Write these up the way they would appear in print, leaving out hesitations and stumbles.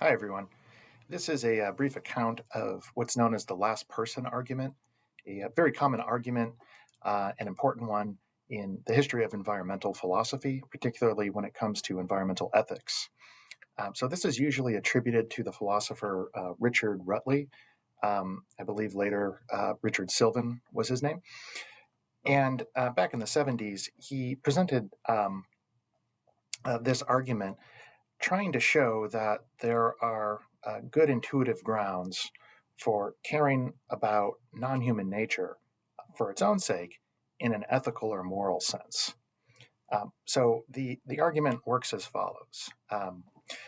Hi, everyone. This is a brief account of what's known as the last person argument, a very common argument, an important one in the history of environmental philosophy, particularly when it comes to environmental ethics. So, this is usually attributed to the philosopher Richard Routley. I believe later Richard Sylvan was his name. And back in the 70s, he presented this argument trying to show that there are good intuitive grounds for caring about non human nature for its own sake in an ethical or moral sense. So the argument works as follows.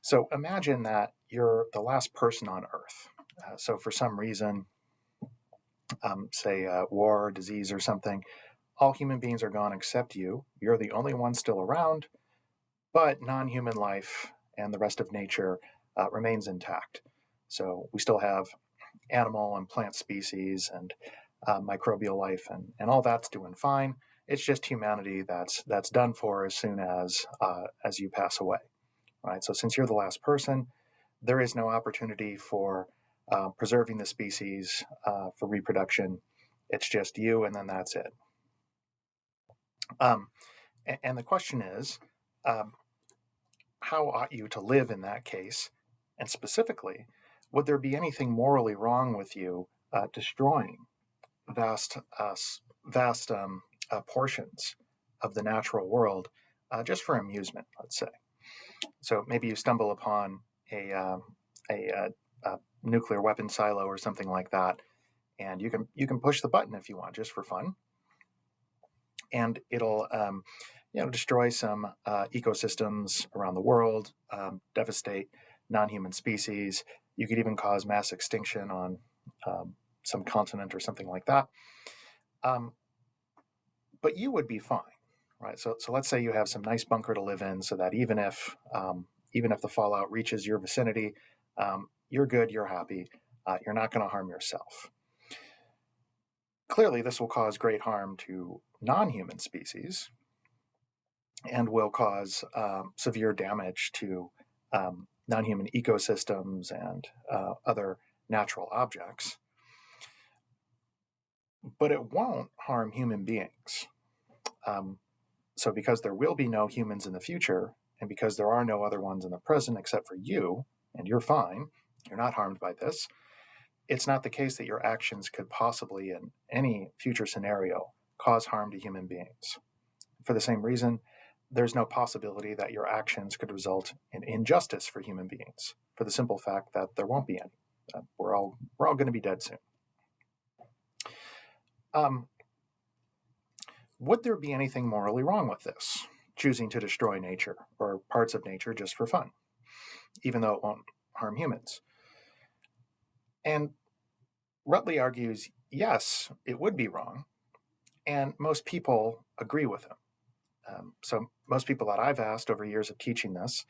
So imagine that you're the last person on Earth. So for some reason, say war, or disease, or something, all human beings are gone except you. You're the only one still around, but non human life and the rest of nature remains intact. So we still have animal and plant species and microbial life, and all that's doing fine. It's just humanity that's done for as soon as you pass away, right? So since you're the last person, there is no opportunity for preserving the species for reproduction. It's just you, and then that's it. Um, and the question is, um, how ought you to live in that case? And specifically, would there be anything morally wrong with you destroying vast, portions of the natural world just for amusement, let's say? So maybe you stumble upon a nuclear weapon silo or something like that, and you can push the button if you want, just for fun, and it'll destroy some ecosystems around the world, devastate non-human species. You could even cause mass extinction on some continent or something like that. Um, but you would be fine, right? So let's say you have some nice bunker to live in, so that even if the fallout reaches your vicinity, you're good, you're happy, you're not going to harm yourself. Clearly, this will cause great harm to non-human species and will cause severe damage to non-human ecosystems and other natural objects. But it won't harm human beings. So because there will be no humans in the future, and because there are no other ones in the present except for you, and you're fine, you're not harmed by this, it's not the case that your actions could possibly, in any future scenario, cause harm to human beings. For the same reason, there's no possibility that your actions could result in injustice for human beings, for the simple fact that there won't be any. We're all going to be dead soon. Would there be anything morally wrong with this, choosing to destroy nature or parts of nature just for fun, even though it won't harm humans? And Rutley argues, yes, it would be wrong, and most people agree with him. So most people that I've asked over years of teaching this,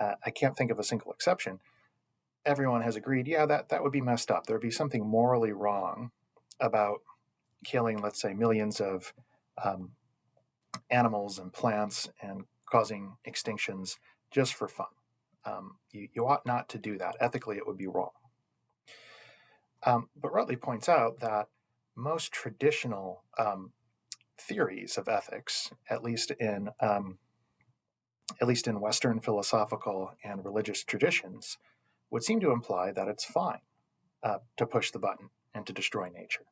I can't think of a single exception. Everyone has agreed, yeah, that would be messed up. There would be something morally wrong about killing, let's say, millions of animals and plants and causing extinctions just for fun. You ought not to do that. Ethically, it would be wrong. But Rutley points out that most traditional theories of ethics, at least in Western philosophical and religious traditions, would seem to imply that it's fine to push the button and to destroy nature.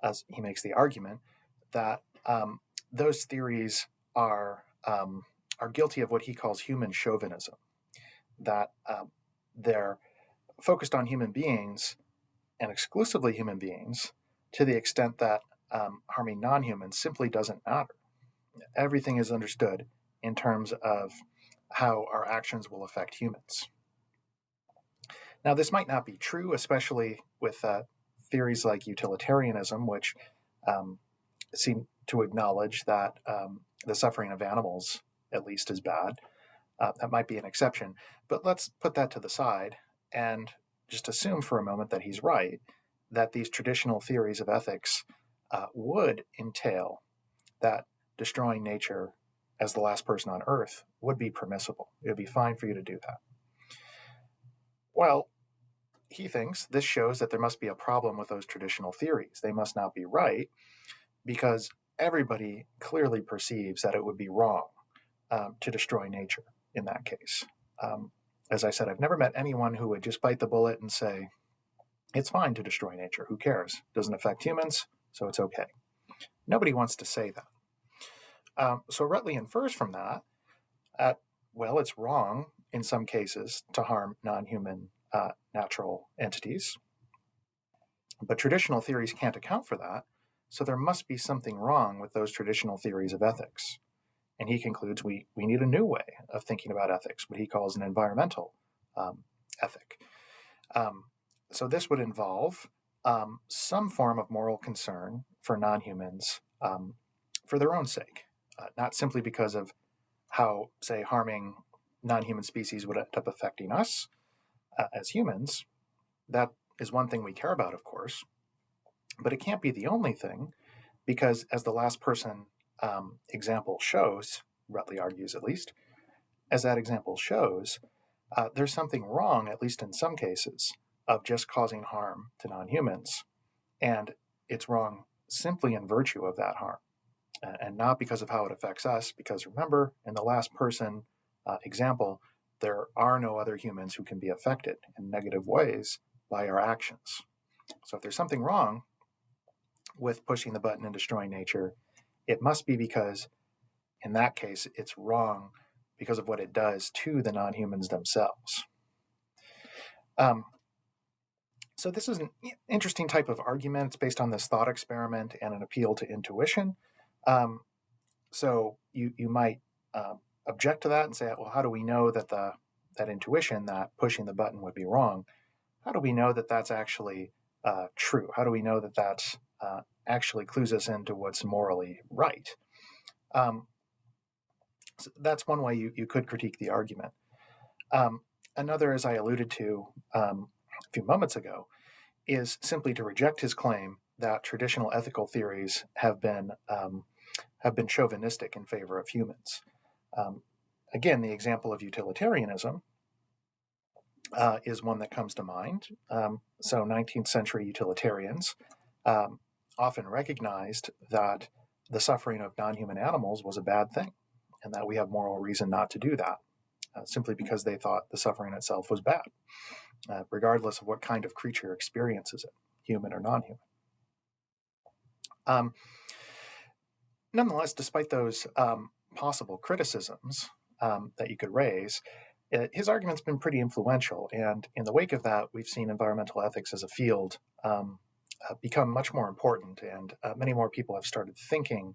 As he makes the argument that those theories are guilty of what he calls human chauvinism, that they're focused on human beings and exclusively human beings to the extent that harming non-humans simply doesn't matter. Everything is understood in terms of how our actions will affect humans. Now, this might not be true, especially with theories like utilitarianism, which seem to acknowledge that the suffering of animals, at least, is bad. That might be an exception. But let's put that to the side and just assume for a moment that he's right, that these traditional theories of ethics would entail that destroying nature as the last person on Earth would be permissible. It would be fine for you to do that. Well, he thinks this shows that there must be a problem with those traditional theories. They must not be right because everybody clearly perceives that it would be wrong to destroy nature in that case. Um, as I said, I've never met anyone who would just bite the bullet and say, it's fine to destroy nature. Who cares? Doesn't affect humans, so it's okay. Nobody wants to say that. So Rutley infers from that, well, it's wrong in some cases to harm non-human natural entities, but traditional theories can't account for that, so there must be something wrong with those traditional theories of ethics. And he concludes we need a new way of thinking about ethics, what he calls an environmental ethic. So this would involve some form of moral concern for non-humans for their own sake, not simply because of how, say, harming non-human species would end up affecting us as humans. That is one thing we care about, of course, but it can't be the only thing, because as the last person example shows, Rutley argues at least, as that example shows, there's something wrong, at least in some cases, of just causing harm to non-humans. And it's wrong simply in virtue of that harm, and not because of how it affects us, because remember, in the last person example, there are no other humans who can be affected in negative ways by our actions. So if there's something wrong with pushing the button and destroying nature, it must be because, in that case, it's wrong because of what it does to the non-humans themselves. So this is an interesting type of argument. It's based on this thought experiment and an appeal to intuition. So you might object to that and say, well, how do we know that that intuition, that pushing the button would be wrong, how do we know that that's actually true? How do we know that that's actually clues us into what's morally right? So that's one way you could critique the argument. Another, as I alluded to a few moments ago, is simply to reject his claim that traditional ethical theories have been chauvinistic in favor of humans. Again, the example of utilitarianism is one that comes to mind. So 19th century utilitarians often recognized that the suffering of non-human animals was a bad thing, and that we have moral reason not to do that, simply because they thought the suffering itself was bad, regardless of what kind of creature experiences it, human or non-human. Nonetheless, despite those possible criticisms that you could raise, his argument's been pretty influential, and in the wake of that, we've seen environmental ethics as a field become much more important, and many more people have started thinking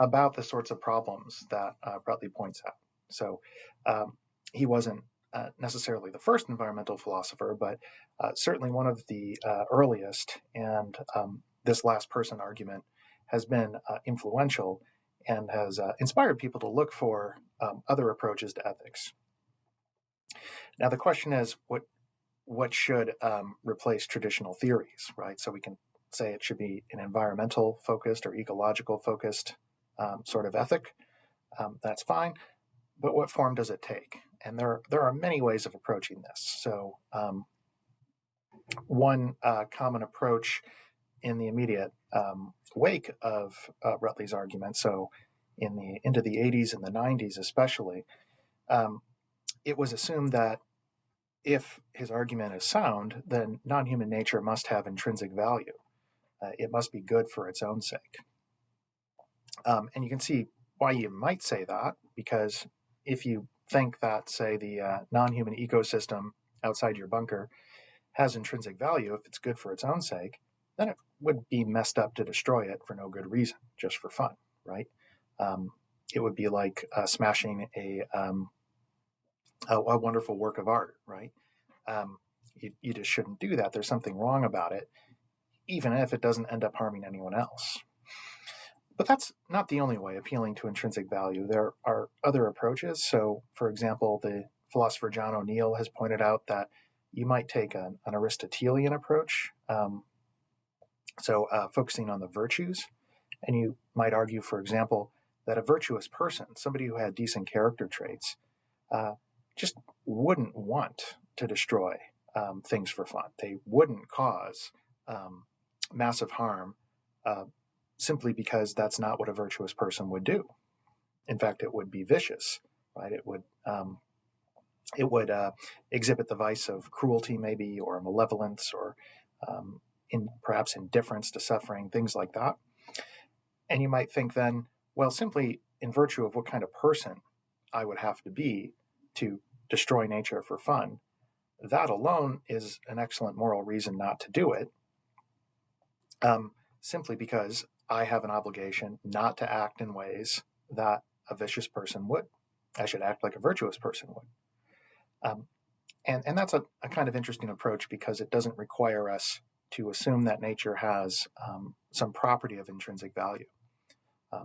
about the sorts of problems that Routley points out. So he wasn't necessarily the first environmental philosopher, but certainly one of the earliest, and this last person argument has been influential and has inspired people to look for other approaches to ethics. Now, the question is, what should replace traditional theories, right? So we can say it should be an environmental focused or ecological focused sort of ethic. That's fine, but what form does it take? And there are many ways of approaching this. So one common approach in the immediate wake of Rutley's argument, so into the 80s and the 90s especially, it was assumed that if his argument is sound, then non-human nature must have intrinsic value. It must be good for its own sake. And you can see why you might say that, because if you think that, say, the non-human ecosystem outside your bunker has intrinsic value, if it's good for its own sake, then it would be messed up to destroy it for no good reason, just for fun, right? It would be like smashing a wonderful work of art, right? You just shouldn't do that. There's something wrong about it, even if it doesn't end up harming anyone else. But that's not the only way appealing to intrinsic value. There are other approaches. So, for example, the philosopher John O'Neill has pointed out that you might take an Aristotelian approach, focusing on the virtues. And you might argue, for example, that a virtuous person, somebody who had decent character traits, just wouldn't want to destroy things for fun. They wouldn't cause massive harm simply because that's not what a virtuous person would do. In fact, it would be vicious, right? It would exhibit the vice of cruelty, maybe, or malevolence, or perhaps indifference to suffering, things like that. And you might think then, well, simply in virtue of what kind of person I would have to be to destroy nature for fun, that alone is an excellent moral reason not to do it, simply because I have an obligation not to act in ways that a vicious person would. I should act like a virtuous person would. And that's a kind of interesting approach because it doesn't require us to assume that nature has some property of intrinsic value.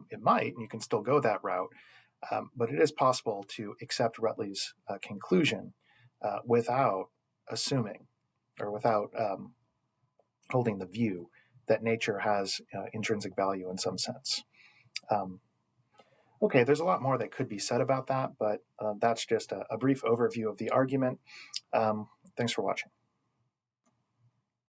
It might, and you can still go that route, but it is possible to accept Routley's conclusion without assuming or without holding the view that nature has intrinsic value in some sense. Okay, there's a lot more that could be said about that, but that's just a brief overview of the argument. Thanks for watching.